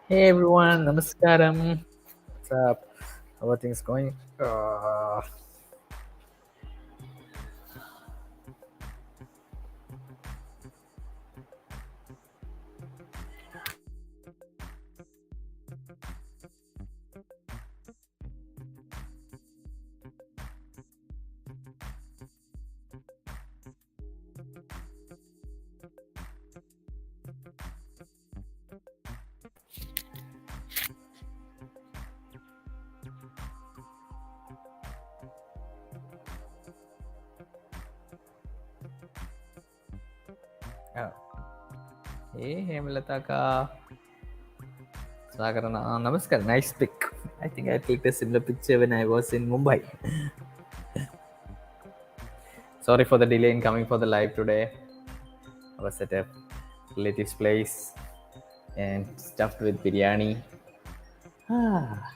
Hey everyone, namaskaram. What's up? How are things going? Oh. Hey, Hemlataka. Sagarana. Namaskar. Nice pic. I think I clicked a similar picture when I was in Mumbai. Sorry for the delay in coming for the live today. I was at a relative's place and stuffed with biryani. Ah.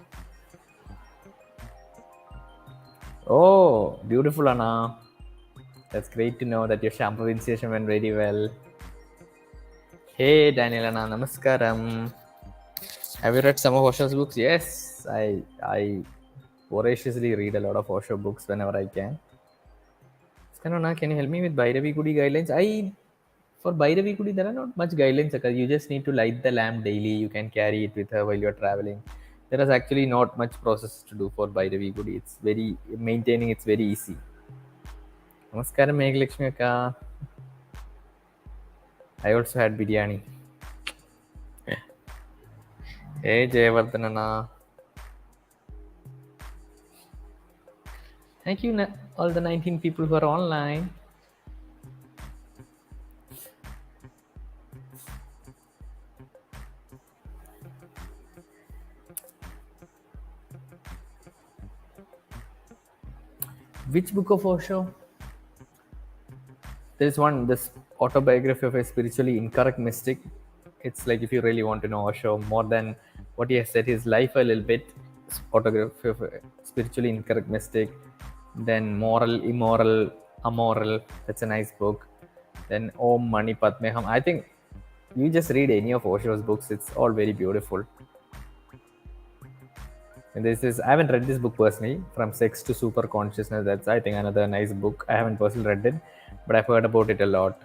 Oh, beautiful, Anna. That's great to know that your shampoo initiation went very well. Hey, Daniel Anna. Namaskaram. Have you read some of Osho's books? Yes, I voraciously read a lot of Osho books whenever I can. Skanona, can you help me with Bhairavi Kudi guidelines? For Bhairavi Kudi, there are not much guidelines. Because you just need to light the lamp daily. You can carry it with her while you're traveling. There is actually not much process to do for Bhairavi Kudi. It's very maintaining. It's very easy. Namaskaram, Meghalakshmi Akka. I also had biryani. Hey, Jayavardhanana. Thank you, all the 19 people who are online. Which book of Osho? There's one, this autobiography of a spiritually incorrect mystic. It's like if you really want to know Osho more than what he has said his life a little bit. Autobiography of a spiritually incorrect mystic. Then moral, immoral, amoral. That's a nice book. Then Om Mani Padme Hum. I think you just read any of Osho's books. It's all very beautiful. And this is I haven't read this book personally, From Sex to Super Consciousness. That's I think another nice book. I haven't personally read it, but I've heard about it a lot.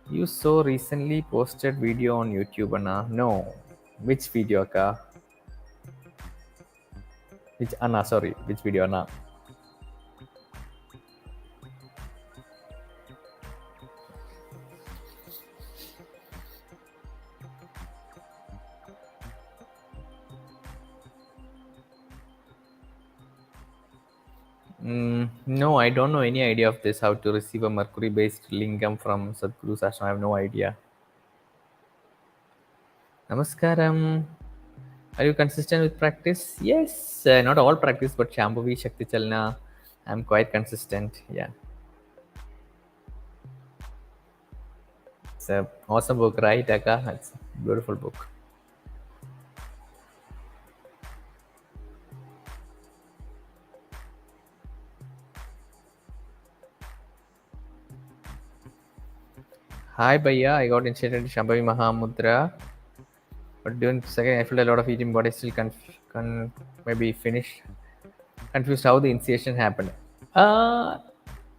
You so recently posted video on YouTube, Anna. No. Which video, Akka? Which Anna, sorry. Which video, Anna? No, I don't know any idea of this. How to receive a mercury-based lingam from Sadhguru Sashram. I have no idea. Namaskaram. Are you consistent with practice? Yes. Not all practice, but Shambhavi Shakti Chalna. I'm quite consistent. Yeah. It's a awesome book, right, Akka? It's a beautiful book. Hi, Bhaiya. I got initiated in Shambhavi Mahamudra. But during the second, I felt a lot of eating, but I still maybe finished. Confused how the initiation happened. Uh,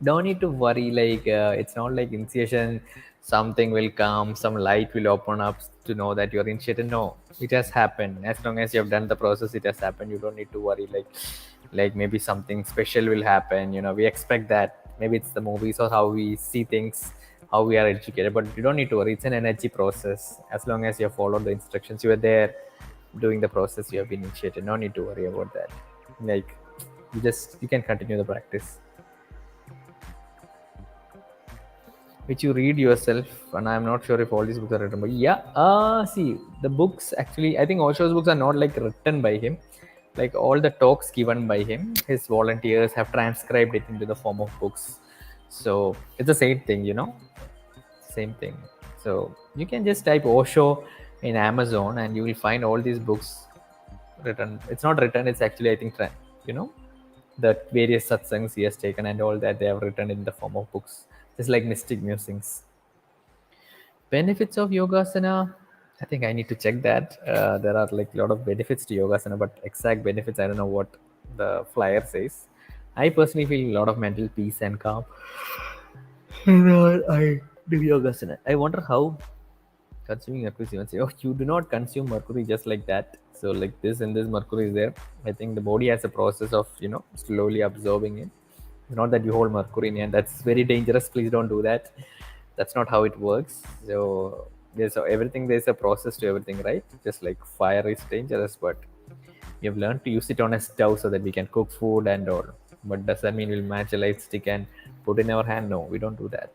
don't need to worry. Like it's not like initiation. Something will come, some light will open up to know that you're initiated. No, it has happened. As long as you have done the process, it has happened. You don't need to worry. Like maybe something special will happen. We expect that. Maybe it's the movies or how we see things, how we are educated. But you don't need to worry. It's an energy process. As long as you have followed the instructions, you are there doing the process. You have been initiated. No need to worry about that. Like you can continue the practice which you read yourself, and I'm not sure if all these books are written by. Yeah, see, the books actually, I think Osho's books are not like written by him. Like all the talks given by him, his volunteers have transcribed it into the form of books. So it's the same thing, same thing. So you can just type Osho in Amazon and you will find all these books written. It's not written, it's actually, I think, you know, the various satsangs he has taken and all that they have written in the form of books, just like mystic musings. Benefits of yogasana. I think I need to check that. There are like a lot of benefits to yogasana, but exact benefits I don't know what the flyer says. I personally feel a lot of mental peace and calm. I do yogasana. I wonder how consuming mercury even say, oh, you do not consume mercury just like that. So like this and this mercury is there. I think the body has a process of slowly absorbing it. It's not that you hold mercury in, and that's very dangerous. Please don't do that. That's not how it works. So there's everything. There's a process to everything, right? Just like fire is dangerous, but we have learned to use it on a stove so that we can cook food and all. But does that mean we'll match a light stick and put in our hand? No, we don't do that.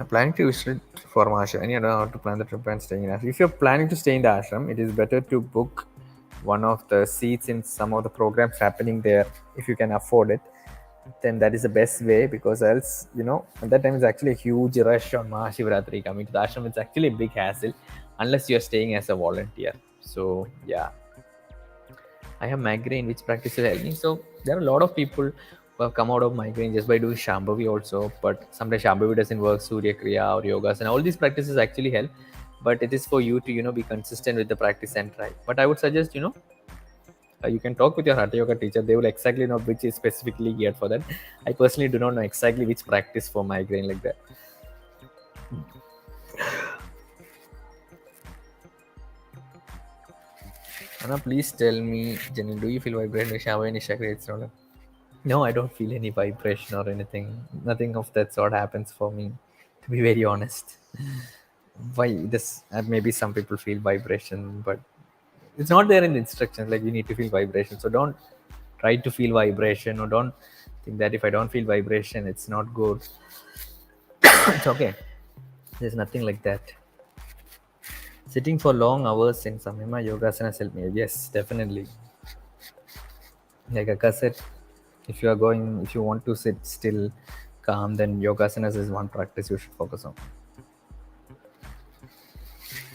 I'm planning to visit for my ashram. And you know how to plan the trip and staying in ashram. If you're planning to stay in the ashram, it is better to book one of the seats in some of the programs happening there if you can afford it. Then that is the best way, because else, at that time it's actually a huge rush on Mahashivratri. Coming to the ashram, it's actually a big hassle unless you're staying as a volunteer. So, yeah. I have migraine, which practice will help me. So there are a lot of people who have come out of migraine just by doing Shambhavi also. But sometimes Shambhavi doesn't work, Surya Kriya or yogas, and all these practices actually help. But it is for you to be consistent with the practice and try. But I would suggest you can talk with your Hatha Yoga teacher. They will exactly know which is specifically geared for that. I personally do not know exactly which practice for migraine like that. Anna, please tell me, Jenny, do you feel vibration with Shambhavi and Isha creates no? No, I don't feel any vibration or anything. Nothing of that sort happens for me, to be very honest. Why this? Maybe some people feel vibration, but it's not there in the instructions. Like you need to feel vibration, so don't try to feel vibration, or don't think that if I don't feel vibration, it's not good. It's okay. There's nothing like that. Sitting for long hours in Samyama Yogasana help me. Yes, definitely. Like Akka said, if you want to sit still, calm, then Yogasanas is one practice you should focus on.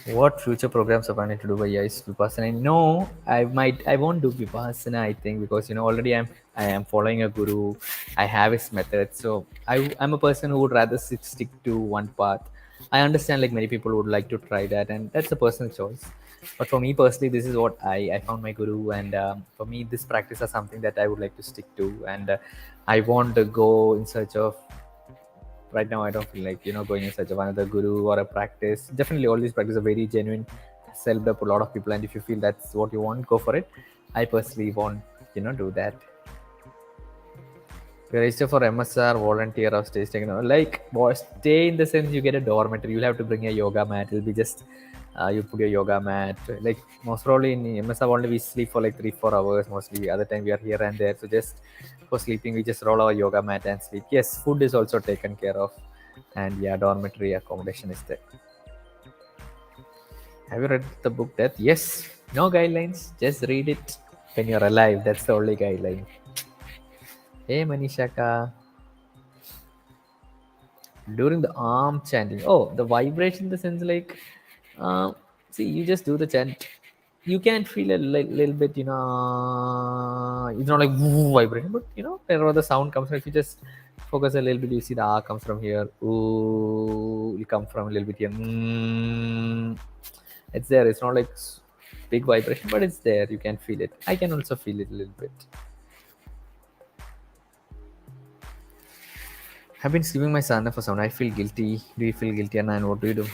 What future programs are planning to do by is Vipassana? No, I won't do Vipassana. I think because already I am following a guru. I have his method, so I'm a person who would rather stick to one path. I understand like many people would like to try that, and that's a personal choice. But for me personally, this is what I found my guru, and for me, this practice is something that I would like to stick to, and I want to go in search of. Right now I don't feel like going in search of another guru or a practice. Definitely all these practices are very genuine, helped up a lot of people, and if you feel that's what you want, go for it. I personally won't do that. You register for MSR volunteer or stay staying, like stay in the sense you get a dormitory. You'll have to bring a yoga mat. It'll be just you put your yoga mat, like most probably in MSR only we sleep for like 3-4 hours mostly. Other time we are here and there, so just for sleeping we just roll our yoga mat and sleep. Yes, food is also taken care of, and yeah, dormitory accommodation is there. Have you read the book Death? Yes. No guidelines, just read it when you're alive. That's the only guideline. Hey Manishaka. During the arm chanting, oh, the vibration in the sense like see, you just do the chant. You can feel a little bit, it's not like woo vibration, but wherever the sound comes from, if you just focus a little bit, you see the R comes from here, ooh, will come from a little bit here, it's there. It's not like big vibration, but it's there. You can feel it. I can also feel it a little bit. I've been skipping my sadhana for sound. I feel guilty. Do you feel guilty, Anna? And what do you do?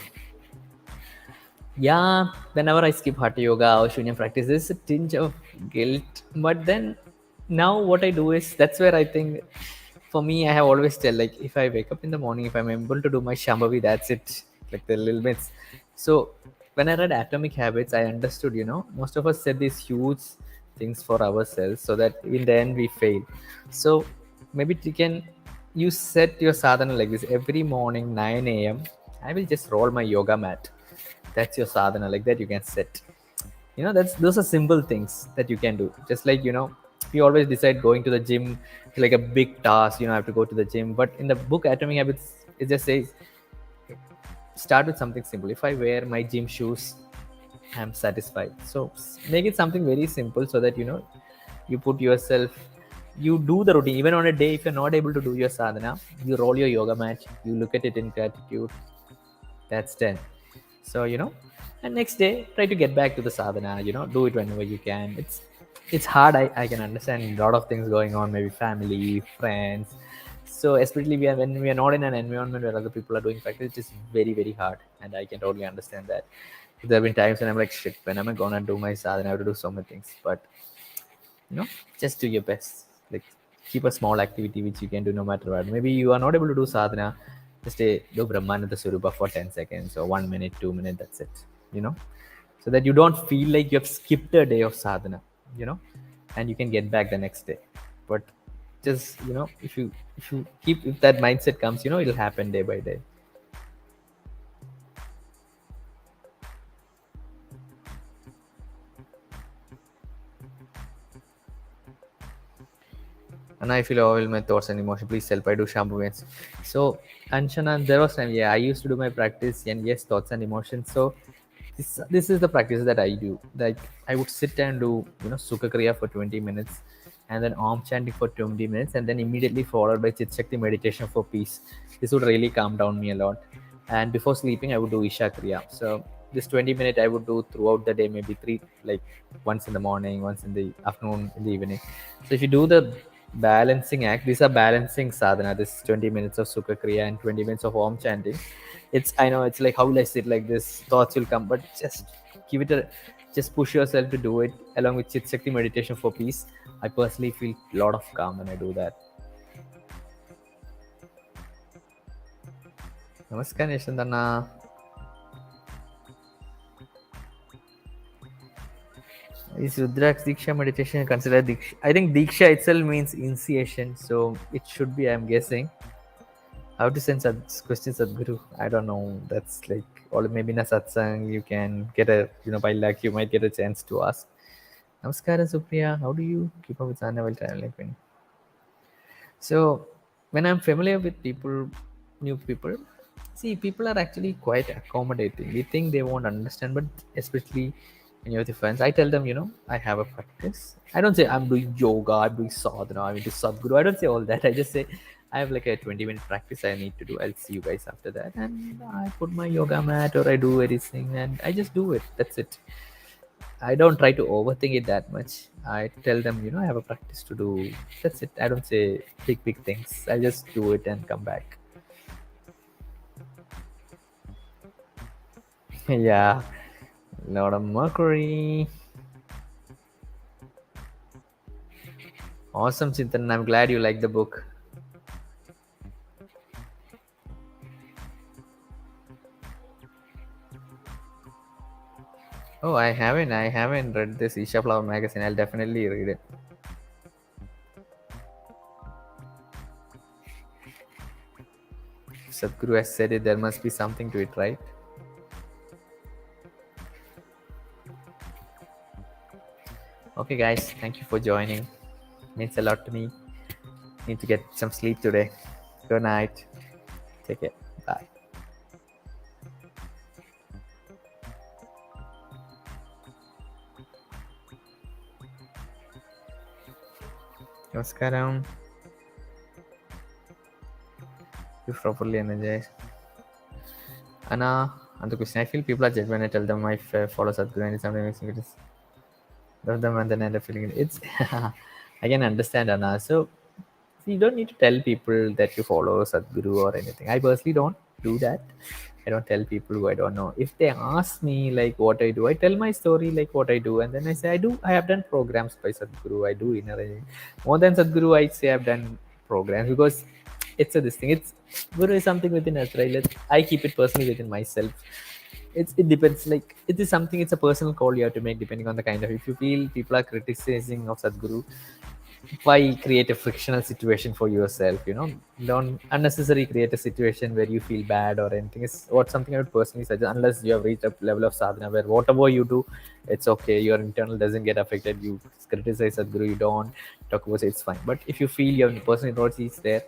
Yeah, whenever I skip hatha yoga or shunya practice, there's a tinge of guilt. But then now what I do is, that's where I think for me, I have always tell like if I wake up in the morning, if I'm able to do my Shambhavi, that's it. Like the little bits. So when I read Atomic Habits, I understood, most of us set these huge things for ourselves so that in the end we fail. So maybe you set your sadhana like this every morning, 9 a.m. I will just roll my yoga mat. That's your sadhana, like that you can set. That's those are simple things that you can do. Just like you always decide going to the gym like a big task. I have to go to the gym. But in the book Atomic Habits, it just says start with something simple. If I wear my gym shoes, I'm satisfied. So make it something very simple so that you put yourself you do the routine. Even on a day if you're not able to do your sadhana, you roll your yoga mat, you look at it in gratitude. That's 10. So and next day try to get back to the sadhana. Do it whenever you can. It's hard. I can understand a lot of things going on, maybe family, friends. So especially when we are not in an environment where other people are doing practice, it is very very hard, and I can totally understand that. There have been times when I'm like, shit, when am I gonna do my sadhana? I have to do so many things. But you know just do your best. Like, keep a small activity which you can do no matter what. Maybe you are not able to do sadhana, just do brahmananda surupa for 10 seconds or 1 minute, 2 minutes. That's it. you know so that you don't feel like you have skipped a day of sadhana, you know and you can get back the next day. But just if that mindset comes, it'll happen day by day. And I feel overwhelmed my thoughts and emotions. Please help. I do shampoo once. So, Anshana, there was time. Yeah, I used to do my practice, and yes, thoughts and emotions. So, this is the practice that I do. Like, I would sit and do Sukha Kriya for 20 minutes, and then Om chanting for 20 minutes, and then immediately followed by Chit Shakti meditation for peace. This would really calm down me a lot. And before sleeping, I would do Isha Kriya. So this 20 minute I would do throughout the day, maybe three, like once in the morning, once in the afternoon, in the evening. So if you do the balancing act, these are balancing sadhana. This 20 minutes of Sukha Kriya and 20 minutes of Om chanting. I know it's like, how will I sit like this? Thoughts will come, but give it a just push yourself to do it along with Chit Shakti meditation for peace. I personally feel a lot of calm when I do that. Namaskar, Yashandana. Is Rudraksh Diksha meditation considered Diksha? I think Diksha itself means initiation, so it should be, I'm guessing. How to send such questions Sadhguru? I don't know. That's like, or maybe in a satsang, you can get by luck, you might get a chance to ask. Namaskara, Supriya. How do you keep up with Sana while traveling? So when I'm familiar with people, new people, see, people are actually quite accommodating. We think they won't understand, but especially when you're with your friends, I tell them, I have a practice. I don't say I'm doing yoga, I'm doing sadhana, I'm into Sadhguru. I don't say all that. I just say I have like a 20-minute practice I need to do. I'll see you guys after that. And I put my yoga mat or I do anything and I just do it. That's it. I don't try to overthink it that much. I tell them, I have a practice to do. That's it. I don't say big things. I just do it and come back. Yeah, lot of mercury. Awesome, Chintan. I'm glad you like the book. Oh, I haven't. I haven't read this Isha Flower magazine. I'll definitely read it. Sadhguru has said it. There must be something to it, right? Okay, guys. Thank you for joining. Means a lot to me. Need to get some sleep today. Good night. Take care. Bye. Namaskaram. You properly energized. Anna, another question. I feel people are judged when I tell them I follow Sadhguru and sometimes it is love them and then end up feeling it. It's I can understand, Anna. So you don't need to tell people that you follow Sadhguru or anything. I personally don't do that. I don't tell people who I don't know. If they ask me like what I do, I tell my story like what I do, and then I say I have done programs by Sadhguru. I do inner energy. More than Sadhguru, I say I've done programs because it's a this thing. It's Guru is something within us, right? I keep it personally within myself. It depends. Like it is something. It's a personal call you have to make depending on the kind of. If you feel people are criticizing of Sadhguru, why create a frictional situation for yourself? Don't unnecessarily create a situation where you feel bad or anything. It's what something I would personally suggest, unless you have reached a level of sadhana where whatever you do, it's okay, your internal doesn't get affected. You criticize Sadhguru, you don't talk about it, it's fine. But if you feel your personal approach is there,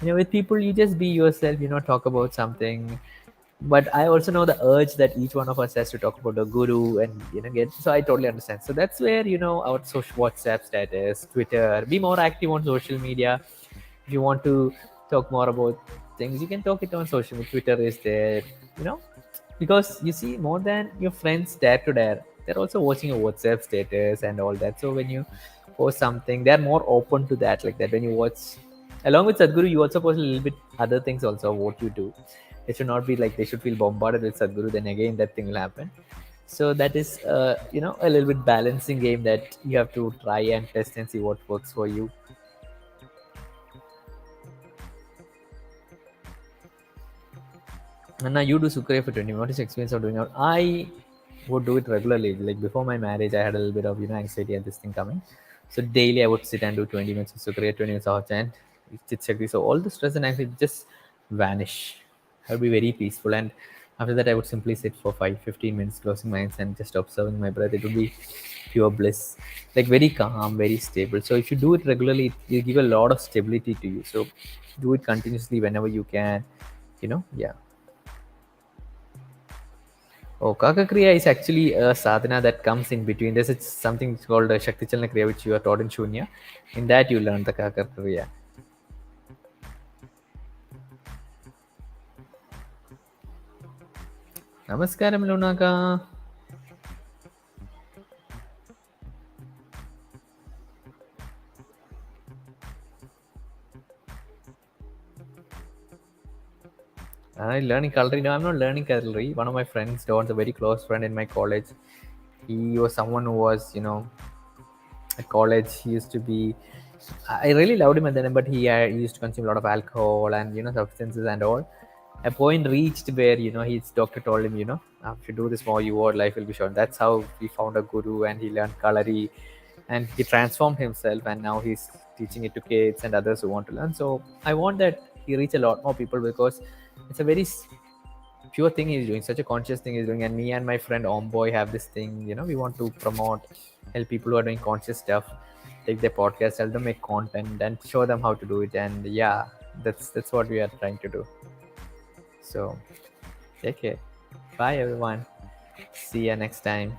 with people, you just be yourself, talk about something. But I also know the urge that each one of us has to talk about the guru and get. So I totally understand. So that's where our social WhatsApp status, Twitter, be more active on social media. If you want to talk more about things, you can talk it on social media. Twitter is there, you know, because you see more than your friends dare to dare. They're also watching your WhatsApp status and all that. So when you post something, they're more open to that, like that. When you watch along with Sadhguru, you also post a little bit other things also of what you do. It should not be like they should feel bombarded with Sadhguru, then again that thing will happen. So that is a little bit balancing game that you have to try and test and see what works for you. And now you do Sukriya for 20. What is your experience of doing it? I would do it regularly. Like before my marriage, I had a little bit of anxiety and this thing coming. So daily I would sit and do 20 minutes of Sukriya, 20 minutes of chant. So all the stress and anxiety just vanish. I would be very peaceful. And after that, I would simply sit for 5, 15 minutes, closing my eyes and just observing my breath. It would be pure bliss, like very calm, very stable. So if you do it regularly, it will give a lot of stability to you. So do it continuously whenever you can. Yeah. Oh, Kakakriya is actually a sadhana that comes in between. There's something called Shakti Chalana Kriya, which you are taught in Shunya. In that, you learn the Kakakriya. Namaskaram, Lunaka. I learning cutlery. No, I'm not learning cutlery. One of my friends, Don's a very close friend in my college. He was someone who was, at college. He used to be. I really loved him at the time, but he used to consume a lot of alcohol and substances and all. A point reached where his doctor told him, if you do this more, your life will be short. That's how he found a guru and he learned cutlery, and he transformed himself, and now he's teaching it to kids and others who want to learn. So I want that he reach a lot more people because it's a very pure thing he's doing, such a conscious thing he's doing. And me and my friend Omboy have this thing, we want to promote, help people who are doing conscious stuff, take their podcast, help them make content and show them how to do it. And yeah, that's what we are trying to do. So take care. Bye everyone. See you next time.